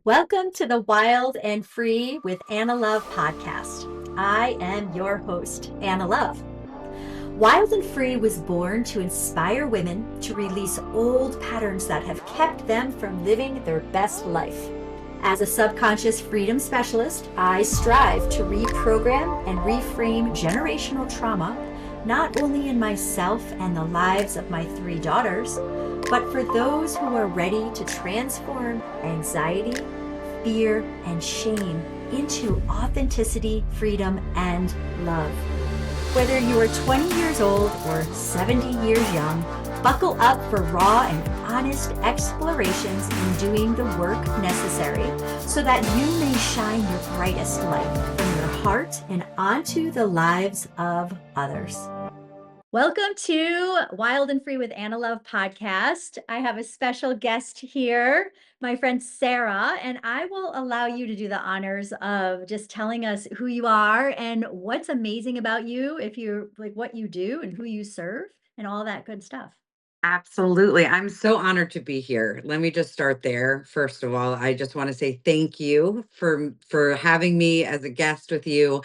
Welcome to the Wild and Free with Anna Love podcast. I am your host, Anna Love. Wild and Free was born to inspire women to release old patterns that have kept them from living their best life. As a subconscious freedom specialist, I strive to reprogram and reframe generational trauma, not only in myself and the lives of my 3 daughters, but for those who are ready to transform anxiety, fear, and shame into authenticity, freedom, and love. Whether you are 20 years old or 70 years young, buckle up for raw and honest explorations in doing the work necessary so that you may shine your brightest light from your heart and onto the lives of others. Welcome to Wild and Free with Anna Love podcast. I have a special guest here, my friend Sarah, and I will allow you to do the honors of just telling us who you are and what's amazing about you, if you're like what you do and who you serve and all that good stuff. Absolutely. I'm so honored to be here. Let me just start there. First of all, I just want to say thank you for having me as a guest with you.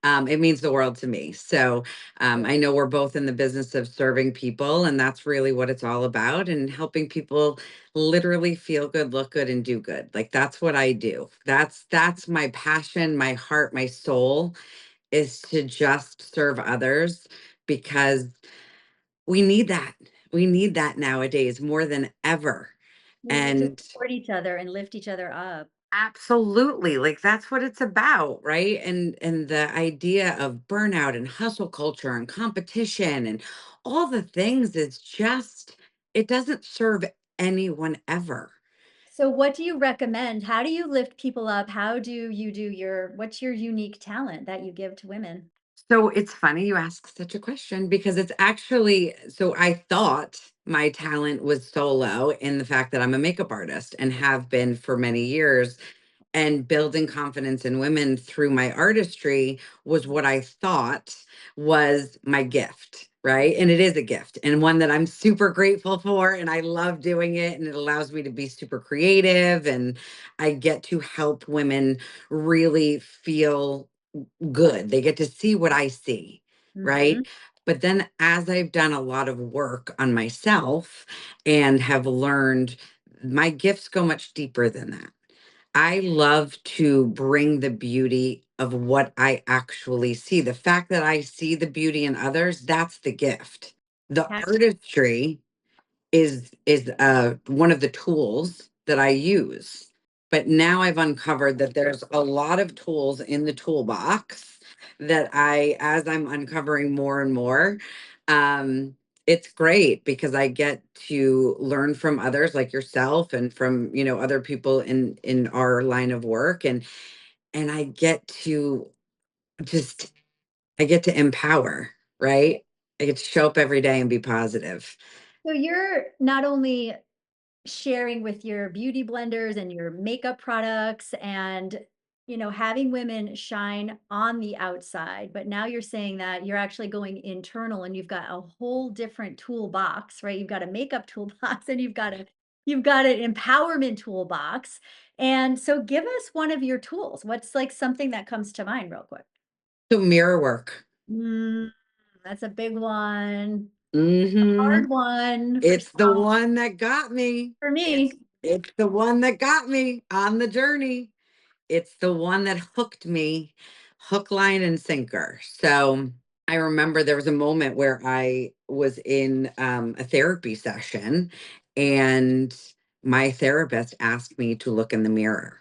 It means the world to me. I know we're both in the business of serving people, and that's really what it's all about, and helping people literally feel good, look good, and do good. Like that's what I do. That's my passion, my heart, my soul is to just serve others because we need that. We need that nowadays more than ever. We need to And support each other and lift each other up. absolutely, like that's what it's about, right? And the idea of burnout and hustle culture and competition and all the things is just it doesn't serve anyone ever. So, what do you recommend? How do you lift people up? How do you do what's your unique talent that you give to women? So it's funny you ask such a question because it's actually so I thought my talent was solo in the fact that I'm a makeup artist and have been for many years. And building confidence in women through my artistry was what I thought was my gift, right? And it is a gift and one that I'm super grateful for. And I love doing it. And it allows me to be super creative. And I get to help women really feel good. They get to see what I see, Mhm. right? But then as I've done a lot of work on myself and have learned my gifts go much deeper than that. I love to bring the beauty of what I actually see. The fact that I see the beauty in others, that's the gift. The artistry is one of the tools that I use. But now I've uncovered that there's a lot of tools in the toolbox that as I'm uncovering more and more, um, it's great because I get to learn from others like yourself and from, other people in our line of work and just I get to empower, right? I get to show up every day and be positive. So you're not only sharing with your beauty blenders and your makeup products and having women shine on the outside, but now you're saying that you're actually going internal and you've got a whole different toolbox, right? You've got a makeup toolbox and you've got an empowerment toolbox. And so give us one of your tools. What's like something that comes to mind real quick? So mirror work. Mm, that's a big one. Mhm. Hard one for It's the some. one that got me. For It's me. it's the one that got me on the journey. It's the one that hooked me, hook, line, and sinker. So I remember there was a moment where I was in a therapy session, and my therapist asked me to look in the mirror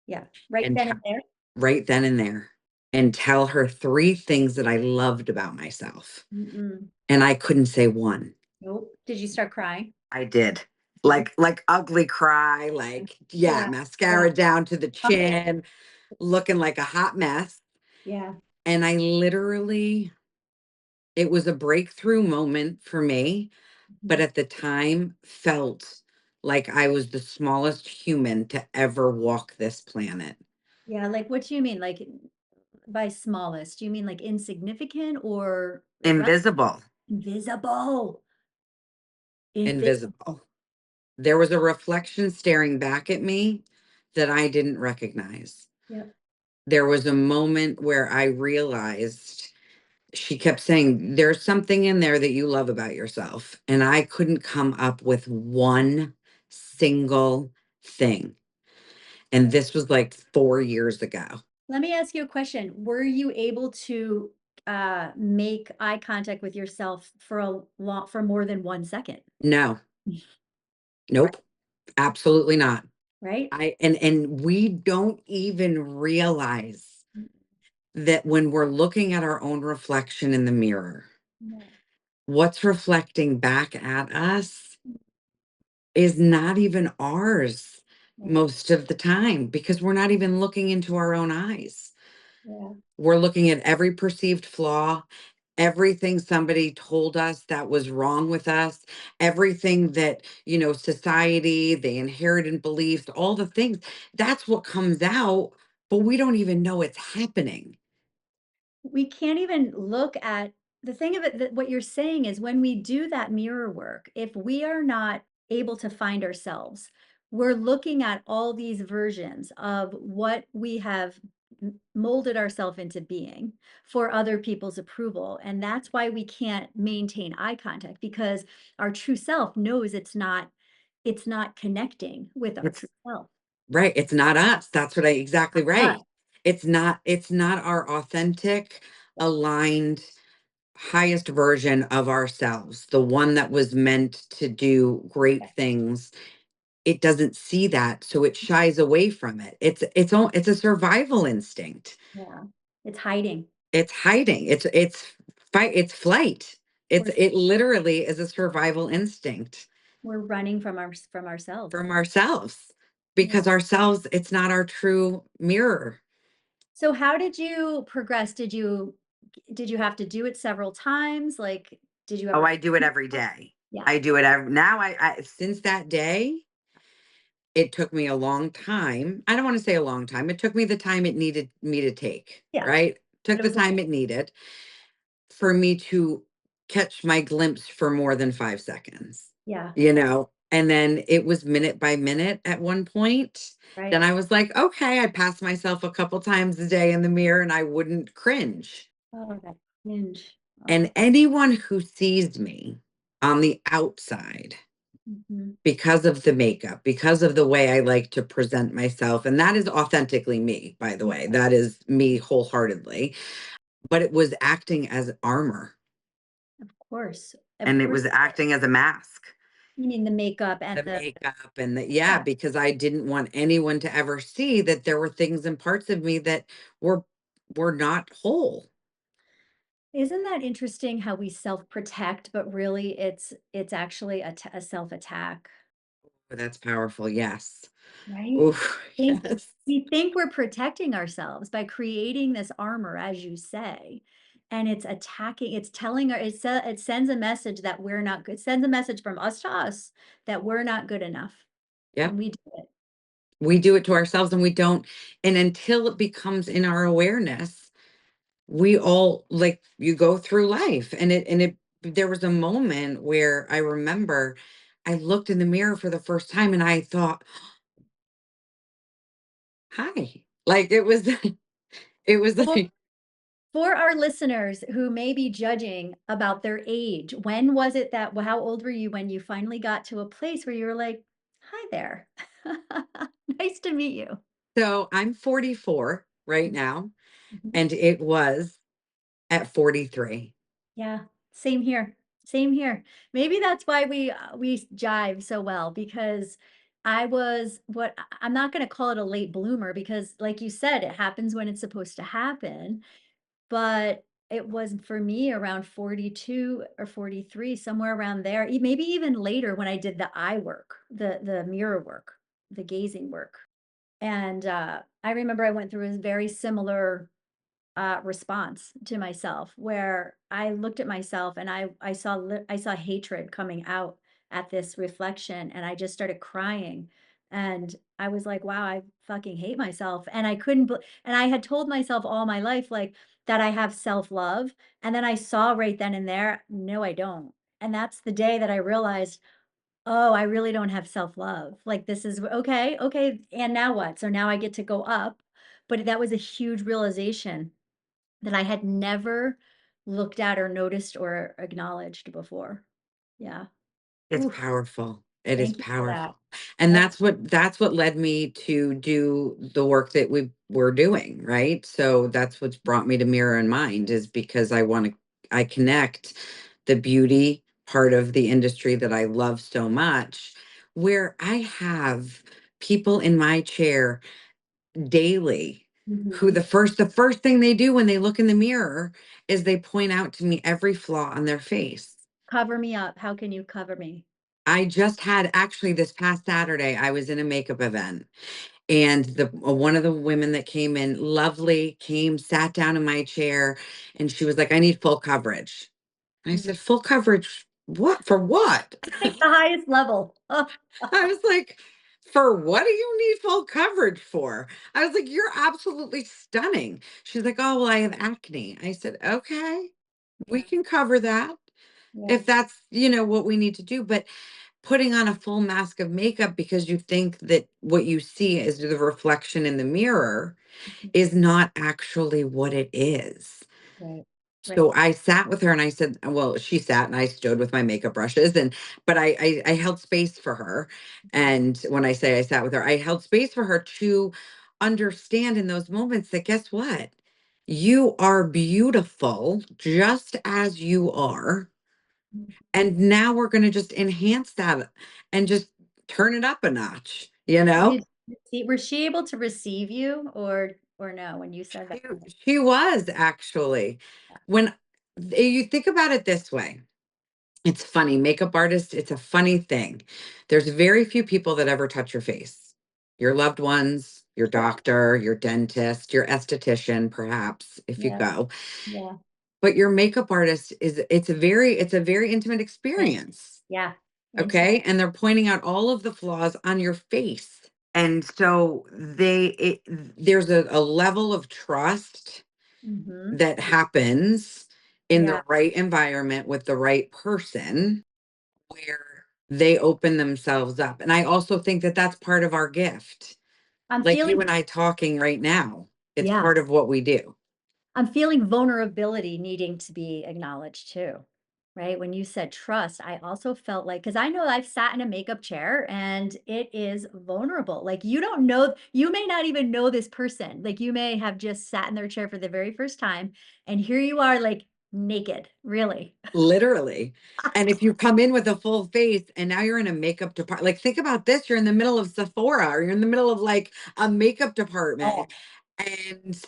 Yeah, right and then and there. right then and there and tell her three things that I loved about myself. Mm-mm. And I couldn't say one. Nope. Did you start crying? I did. Mhm. Like ugly cry, like yeah, Yeah, yeah, mascara down to the uh, chin, looking like a hot mess. yeah, And I literally it was a breakthrough moment for me, but mhm. at the time felt like I was the smallest human to ever walk this planet. Yeah, like, what do you mean? Like, by smallest, do you mean, like, insignificant or Invisible, invisible? Invisible. invisible. There was a reflection staring back at me that I didn't recognize. Yep. There was a moment where I realized she kept saying, "There's something in there that you love about yourself." And I couldn't come up with one single thing. And this was like 4 years ago. Let me ask you a question. Were you able to make eye contact with yourself for for more than 1 second? No, Right. nope, absolutely not. Right? And we don't even realize that when we're looking at our own reflection in the mirror, No. what's reflecting back at us is not even ours Right. most of the time because we're not even looking into our own eyes. Yeah. We're looking at every perceived flaw, everything somebody told us that was wrong with us, everything that, society, the inherited beliefs, all the things. That's what comes out, but we don't even know it's happening. We can't even look at the thing of it that what you're saying is when we do that mirror work, if we are not able to find ourselves, we're looking at all these versions of what we have molded ourselves into being for other people's approval. And that's why we can't maintain eye contact because our true self knows it's not connecting with our true It's self. right. It's not us. That's what I exactly Ah, right. It's not our authentic, yeah, aligned, highest version of ourselves, the one that was meant to do great yeah, things. It doesn't see that, so it shies away from it. It's a survival instinct. yeah. It's hiding. It's hiding. It's flight. We're It literally is a survival instinct we're running from ourselves. from ourselves Yeah. because ourselves, it's not our true mirror. So how did you progress? Did you have to do it several times? Like, did you Oh, ever I do it every day. Yeah. I do it every now I since that day, it took me a long time. I don't want to say a long time. It took me the time it needed me to take, Yeah, right? but Took it the was time it needed for me to catch my glimpse for more than 5 seconds, yeah, And then it was minute by minute at one point. Then right. I was like, "Okay," I passed myself a couple times a day in the mirror and I wouldn't cringe. Oh, that hinge. And Oh, anyone who sees me on the outside mhm. because of the makeup, because of the way I like to present myself, and that is authentically me, by the way. Yeah, That is me wholeheartedly, but it was acting as armor, of course. Of and it course was it was. acting as a mask. You mean the makeup and The the makeup and the yeah, yeah. because I didn't want anyone to ever see that there were things and parts of me that were were not whole. Isn't that interesting how we self-protect, but really it's actually a self-attack, But that's powerful, yes. right? Oof, Think yes. we think we're protecting ourselves by creating this armor, as you say, and it's attacking, it's telling our it sends a message that we're not good. It sends a message from us to us that we're not good enough, and Yep. we do it. We do it to ourselves and we don't and until it becomes in our awareness, we all like you go through life and it there was a moment where I remember I looked in the mirror for the first time and I thought, "Hi." Like it was it was Well, like for our listeners who may be judging about their age, when was it that how old were you when you finally got to a place where you were like, "Hi there. Nice to meet you." so I'm 44 right now Mhm. and it was at 43. Yeah, same here. Same here. Maybe that's why we jive so well because I was I'm not going to call it a late bloomer because like you said it happens when it's supposed to happen, but it was for me around 42 or 43 somewhere around there. Maybe even later when I did the eye work, the mirror work, the gazing work. And I remember I went through a very similar response to myself where I looked at myself and I saw hatred coming out at this reflection and I just started crying and I was like wow I fucking hate myself and I couldn't and I had told myself all my life like that I have self-love and then I saw right then and there no I don't, and that's the day that I realized Oh, I really don't have self-love. Like, this is okay, okay, and now what? So now I get to go up, but that was a huge realization that I had never looked at or noticed or acknowledged before. Yeah. It's Oof, powerful. It is thank you for that. powerful. And That's that's what led me to do the work that we were doing, right? So that's what's brought me to Mirror in Mind is because I connect the beauty part of the industry that I love so much, where I have people in my chair daily who Mhm. the first thing they do when they look in the mirror is they point out to me every flaw on their face. Cover me up. How can you cover me? I just had actually this past Saturday, I was in a makeup event and the one of the women that came in, lovely, came, sat down in my chair, and she was like, "I need full coverage." And I Mhm. said, "Full coverage? What for what?" Like the highest level. Oh, I was like, "For what do you need full coverage for?" I was like, "You're absolutely stunning." She's like, "Oh, well, I have acne." I said, "Okay, we yeah, can cover that yeah. if that's, what we need to do." But putting on a full mask of makeup because you think that what you see is the reflection in the mirror Mhm. is not actually what it is. Right, right. So I sat with her and I said, well, she sat and I stood with my makeup brushes but I held space for her. Mhm. And when I say I sat with her, I held space for her to understand in those moments that guess what? You are beautiful just as you are. Mhm. And now we're gonna just enhance that and just turn it up a notch, you know? Was she able to receive you or no when you said that? She she was actually. When you think about it this way, it's funny, makeup artist, it's a funny thing. There's very few people that ever touch your face. Your loved ones, your doctor, your dentist, your esthetician, perhaps, if you Yeah, go. yeah. But your makeup artist it's a very intimate Right. experience. Yeah. Intimate. Okay, and they're pointing out all of the flaws on your face. And so there's a level of trust Mhm. that happens in the Yeah. right environment with the right person where they open themselves up. And I also think that that's part of our gift. I'm Like you feeling and I talking right now, it's yeah. part of what we do. I'm feeling vulnerability needing to be acknowledged too, right? When you said trust, I also felt like, because I know I've sat in a makeup chair and it is vulnerable. Like you don't know, you may not even know this person. Like you may have just sat in their chair for the very first time, and here you are, like naked, really. Literally. And if you come in with a full face and now you're in a makeup department, like think about this, you're in the middle of Sephora or you're in the middle of like a makeup Oh, department and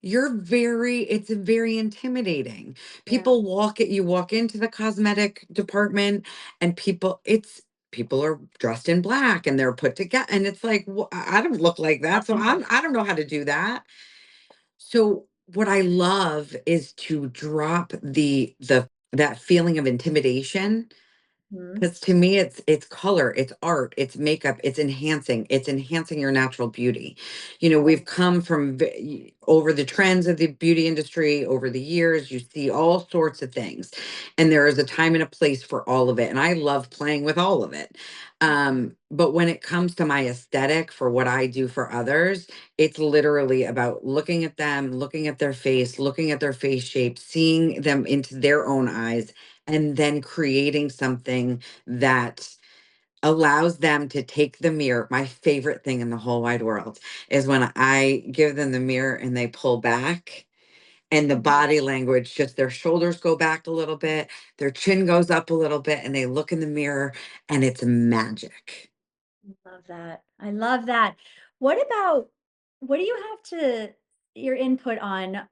it's very intimidating. yeah. You walk into the cosmetic department and people are dressed in black and they're put together and it's like, I don't look like that. So I don't know how to do that. So what I love is to drop the that feeling of intimidation Mhm. because to me, it's color, it's art, it's makeup, it's enhancing your natural beauty. We've come from over the trends of the beauty industry over the years. You see all sorts of things, and there is a time and a place for all of it. And I love playing with all of it. But when it comes to my aesthetic for what I do for others, it's literally about looking at them, looking at their face, looking at their face shape, seeing them into their own eyes, and then creating something that allows them to take the mirror. My favorite thing in the whole wide world is when I give them the mirror and they pull back and the Mhm. body language, just their shoulders go back a little bit, their chin goes up a little bit, and they look in the mirror and it's magic. Love that. I love that. What about what do you have to your input on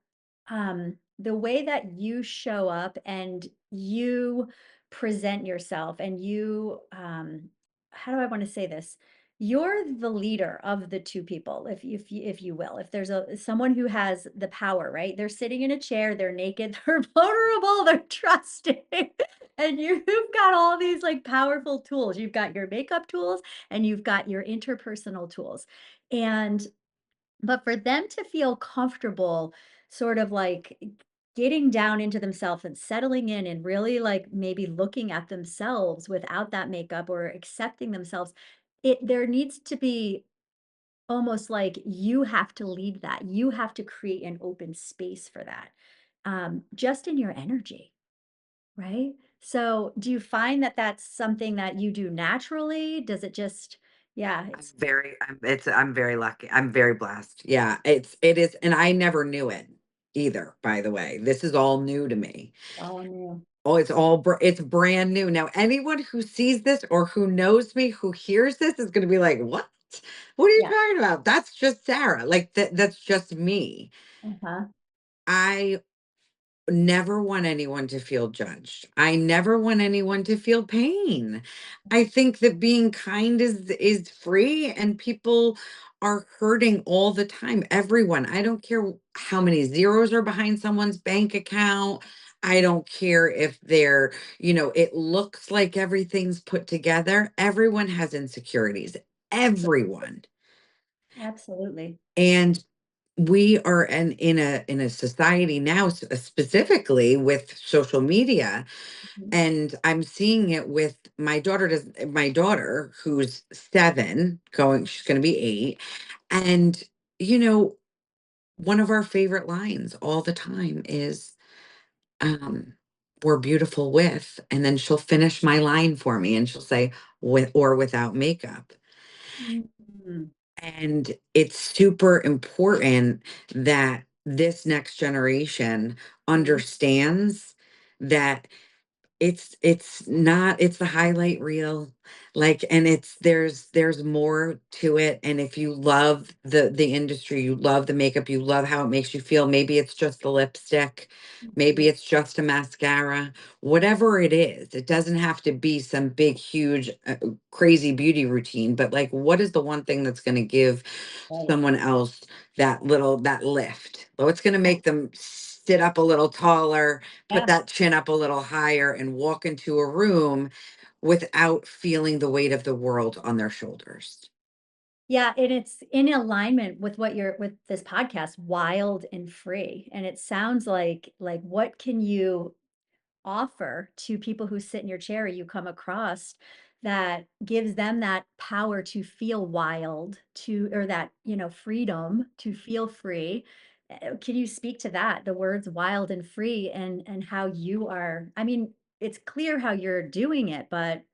the way that you show up and you present yourself and you how do I want to say this? You're the leader of the two people, if you will. If there's a someone who has the power, right? They're sitting in a chair, they're naked, they're vulnerable, they're trusting. And you've got all these like powerful tools. You've got your makeup tools and you've got your interpersonal tools. And but for them to feel comfortable sort of like getting down into themselves and settling in and really like maybe looking at themselves without that makeup or accepting themselves, there needs to be almost like you have to lead that. You have to create an open space for that, just in your energy, right? So, do you find that that's something that you do naturally? Does it just, yeah, I'm it's very I'm very lucky. I'm very blessed. Yeah, it is, and I never knew it either, by the way. This is all new to me. all new. Oh, it's brand new. Now, anyone who sees this or who knows me, who hears this is going to be like, "What? What are you Yeah. talking about? That's just Sarah." Like that's just me. Uh-huh. I never want anyone to feel judged. I never want anyone to feel pain. I think that being kind is free, and people are hurting all the time. Everyone. I don't care how many zeros are behind someone's bank account. I don't care if they're, it looks like everything's put together. Everyone has insecurities. Everyone. Absolutely. And we are in a society now, specifically with social media, Mhm. and I'm seeing it with my daughter who's 7, she's going to be 8. And you know one of our favorite lines all the time is, um we're beautiful with, and then she'll finish my line for me and she'll say, with or without makeup. Mhm. And it's super important that this next generation Mhm. understands that it's the highlight reel, like, and there's more to it. And if you love the industry, you love the makeup, you love how it makes you feel, maybe it's just the lipstick, Mhm. maybe it's just a mascara, whatever it is, it doesn't have to be some big huge crazy beauty routine, but like, what is the one thing that's going to give Right. someone else that lift? What's going to make them sit up a little taller, put Yeah. that chin up a little higher, and walk into a room without feeling the weight of the world on their shoulders? Yeah, and it's in alignment with what you're with this podcast, wild and free. And it sounds like what can you offer to people who sit in your chair you come across that gives them that power to feel wild, to or that, freedom to feel free. Can you speak to that, the words wild and free, and how you are, I mean, it's clear how you're doing it, but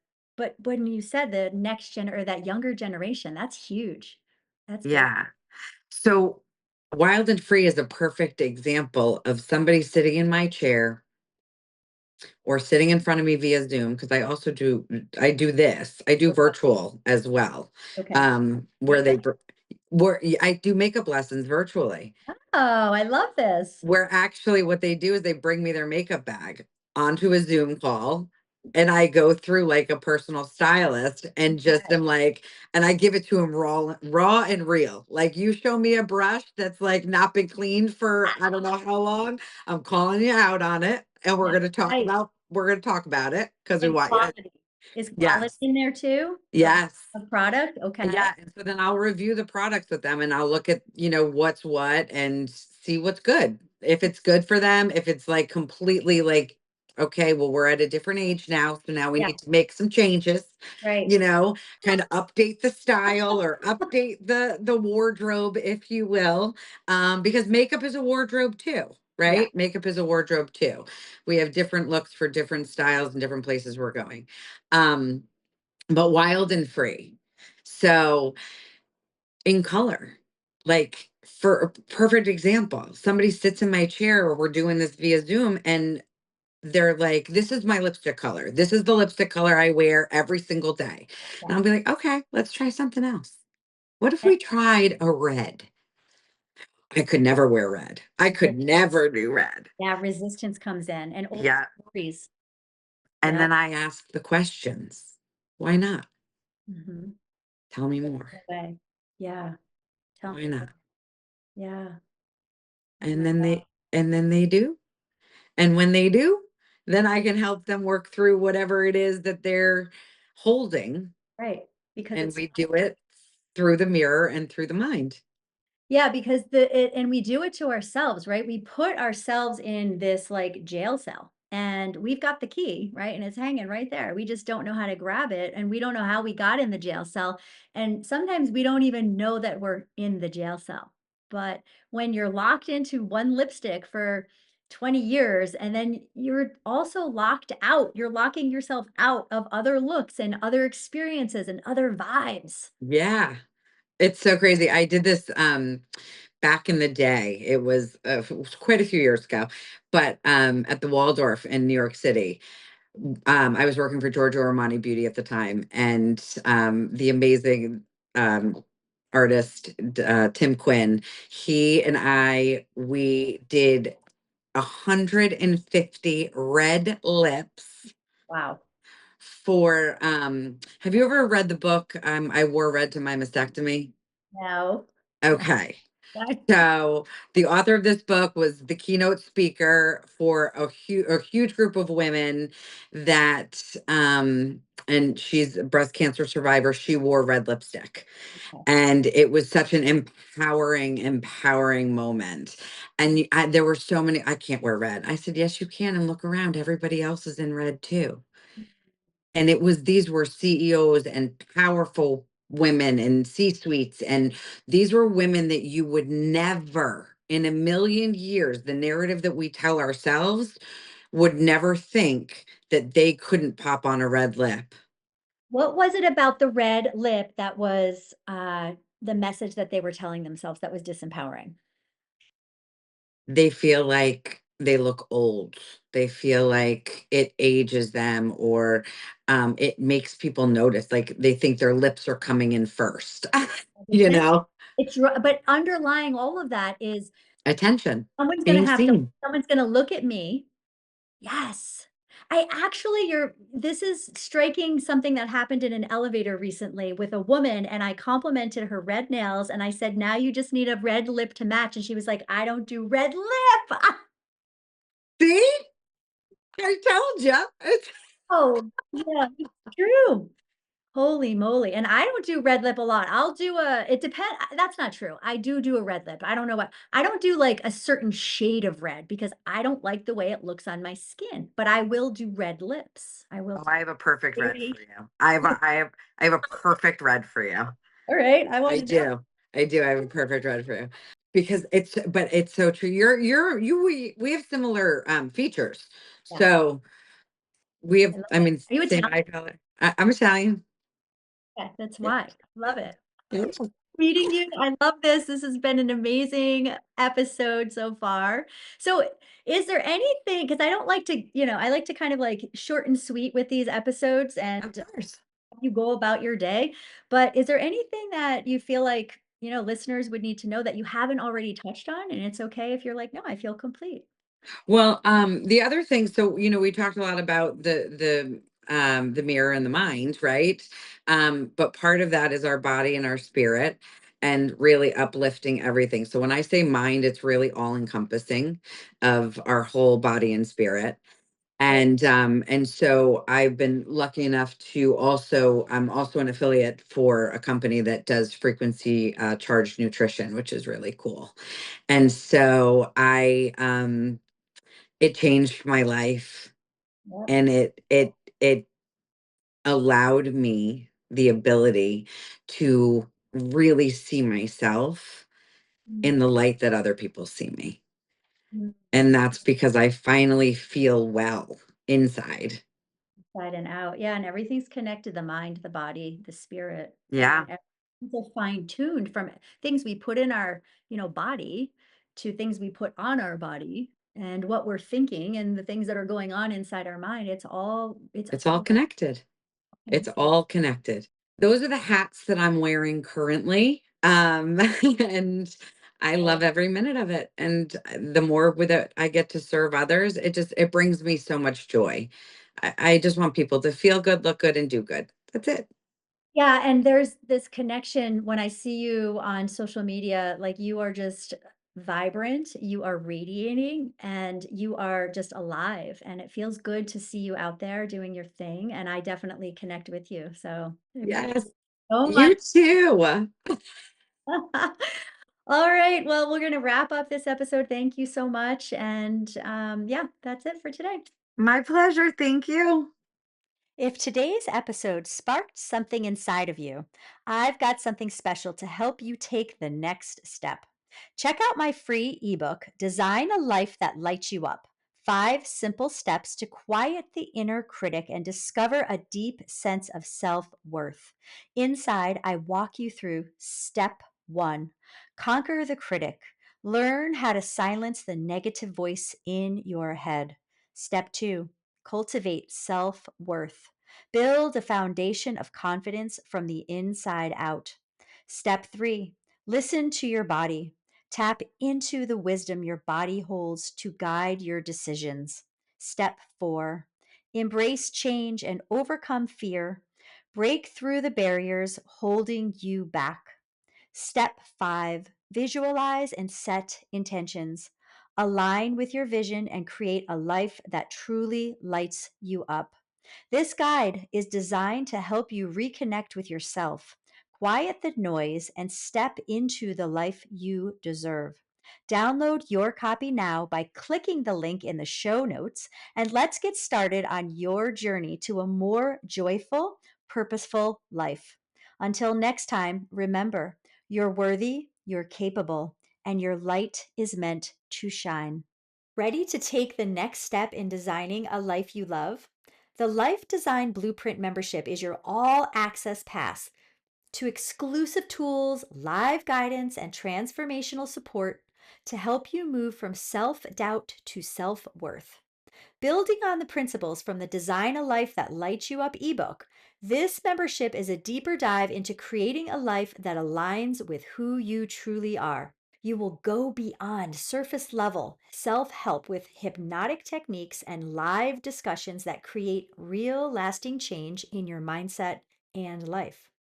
when you said the next gen or that younger generation, that's huge. That's big. Yeah. So, Wild and Free is a perfect example of somebody sitting in my chair or sitting in front of me via Zoom, because I do this. I do Okay. virtual as well. Okay. Where Makeup? I do makeup lessons virtually. Oh, I love this. Where actually what they do is they bring me their makeup bag onto a Zoom call, and I go through like a personal stylist and just Okay. am like, and I give it to them raw and real. Like, you show me a brush that's like not been cleaned for I don't know how long, I'm calling you out on it, and That's right. we're gonna talk about it because we And want you. quality. Is quality Yes. in there too Yes. of product? Okay. Yeah, and so then I'll review the products with them, and I'll look at, what's what, and see what's good. If it's good for them, if it's like completely like, okay, well, we're at a different age now, so now we Yeah, need to make some changes, right. you know, kind of update the style or update the wardrobe, if you will. Because makeup is a wardrobe too, Yeah, right? Makeup is a wardrobe too. We have different looks for different styles and different places we're going. Um, but wild and free. So, in color, like, for a perfect example, somebody sits in my chair or we're doing this via Zoom, and they're like, "This is my lipstick color. This is the lipstick color I wear every single day." And yeah. I'll be like, "Okay, let's try something else. What if And we tried a red?" I could never wear red. I could never do red. yeah, resistance comes in and old Yeah. stories. And Yeah. then I ask the questions. Why not? Mhm. Tell me more. Way. Yeah. Tell Why me more. not? Yeah. Oh And my then god. they do. And when they do, then I can help them work through whatever it is that they're holding, Right. Because and it's we do it through the mirror and through the mind. Yeah, because and we do it to ourselves, right? We put ourselves in this like jail cell and we've got the key, right? And it's hanging right there. We just don't know how to grab it and we don't know how we got in the jail cell. And sometimes we don't even know that we're in the jail cell. But when you're locked into one lipstick for 20 years and then you're also locked out, you're locking yourself out of other looks and other experiences and other vibes. Yeah. It's so crazy. I did this back in the day. It was quite a few years ago, but at the Waldorf in New York City. I was working for Giorgio Armani Beauty at the time, and the amazing um, artist Tim Quinn. He and we did 150 red lips Wow. for. Have you ever read the book? I wore red to my mastectomy. No. Okay. So the author of this book was the keynote speaker for a huge group of women that and she's a breast cancer survivor. She wore red lipstick. And it was such an empowering moment. And there were so many, I can't wear red. I said, yes, you can. And look around. Everybody else is in red too. And these were CEOs and powerful women and C-suites. And these were women that you would never in a million years, the narrative that we tell ourselves would never think that they couldn't pop on a red lip. What was it about the red lip that was, the message that they were telling themselves that was disempowering? They feel like they look old. They feel like it ages them, or it makes people notice, like they think their lips are coming in first. you Because know, but underlying all of that is attention, being seen. someone's gonna look at me. Yes. I actually you're this is striking something that happened in an elevator recently with a woman, and I complimented her red nails, and I said, "Now you just need a red lip to match," and she was like, "I don't do red lip." See, I told you. Oh, yeah, it's true. Holy moly, and I don't do red lip a lot. I'll do a it depend that's not true. I do a red lip. I don't know what I don't do, like, a certain shade of red because I don't like the way it looks on my skin, but I will do red lips. I will Oh, do I have a perfect red for variation. you. I have a perfect red for you. Alright, I I wanna know. do. I do. I have a perfect red for you. Because but it's so true. We have similar features. Yeah, So we have, I love I it. mean, Are you same Italian? eye color. I'm Italian. Yeah, that's Yeah. why. Love it. Yeah. Meeting you, I love this. This has been an amazing episode so far. So, is there anything? Because I don't like to, I like to kind of, like, short and sweet with these episodes and Of course. you go about your day. But is there anything that you feel like, listeners would need to know that you haven't already touched on? And it's okay if you're like, no, I feel complete. Well, the other thing, so we talked a lot about the mirror and the mind, right? But part of that is our body and our spirit and really uplifting everything. So when I say mind, it's really all encompassing of our whole body and spirit. Right. And so I've been lucky enough to also, I'm also an affiliate for a company that does frequency charged nutrition, which is really cool. And so it changed my life, Yep. and it allowed me the ability to really see myself Mm, in the light that other people see me. mm. And that's because I finally feel well inside. Inside and out. Yeah, and everything's connected, the mind, the body, the spirit, Yeah, and everything's are fine-tuned from things we put in our, body to things we put on our body and what we're thinking and the things that are going on inside our mind. It's it's all all there connected. It's connected. all connected. Those are the hats that I'm wearing currently. And I Love love it. every minute of it. And the more with it I get to serve others, it brings me so much joy. I just want people to feel good, look good, and do good. That's it. Yeah, and there's this connection when I see you on social media, like you are just vibrant, you are radiating, and you are just alive. And it feels good to see you out there doing your thing. And I definitely connect with you. So I appreciate Yes. it so much. You too. All right. Well, we're going to wrap up this episode. Thank you so much. And yeah, that's it for today. My pleasure. Thank you. If today's episode sparked something inside of you, I've got something special to help you take the next step. Check out my free ebook, Design a Life That Lights You Up: 5 Simple Steps to Quiet the Inner Critic and Discover a Deep Sense of Self Worth. Inside, I walk you through Step 1: Conquer the Critic. Learn how to silence the negative voice in your head. Step 2: Cultivate self worth. Build a foundation of confidence from the inside out. Step 3: Listen to your body. Tap into the wisdom your body holds to guide your decisions. Step 4: Embrace change and overcome fear. Break through the barriers holding you back. Step 5: Visualize and set intentions. Align with your vision and create a life that truly lights you up. This guide is designed to help you reconnect with yourself, quiet the noise, and step into the life you deserve. Download your copy now by clicking the link in the show notes, and let's get started on your journey to a more joyful, purposeful life. Until next time, remember, you're worthy, you're capable, and your light is meant to shine. Ready to take the next step in designing a life you love? The Life Design Blueprint membership is your all access pass to exclusive tools, live guidance, and transformational support to help you move from self doubt to self worth. Building on the principles from the Design a Life That Lights You Up ebook, this membership is a deeper dive into creating a life that aligns with who you truly are. You will go beyond surface level self help with hypnotic techniques and live discussions that create real lasting change in your mindset and life.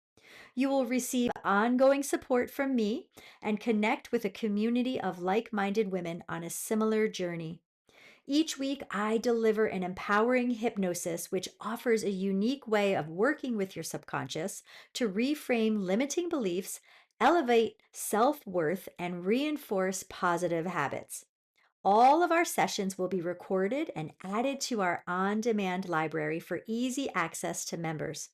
You will receive ongoing support from me and connect with a community of like minded women on a similar journey. Each week, I deliver an empowering hypnosis which offers a unique way of working with your subconscious to reframe limiting beliefs, elevate self worth, and reinforce positive habits. All of our sessions will be recorded and added to our on demand library for easy access to members.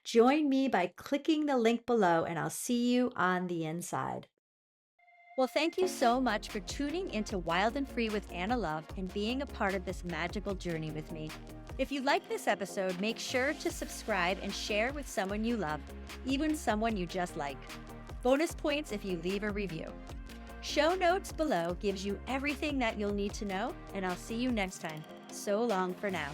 Join me by clicking the link below, and I'll see you on the inside. Well, thank you so much for tuning into Wild and Free with Anna Love and being a part of this magical journey with me. If you like this episode, make sure to subscribe and share with someone you love, even someone you just like. Bonus points if you leave a review. Show notes below gives you everything that you'll need to know, and I'll see you next time. So long for now.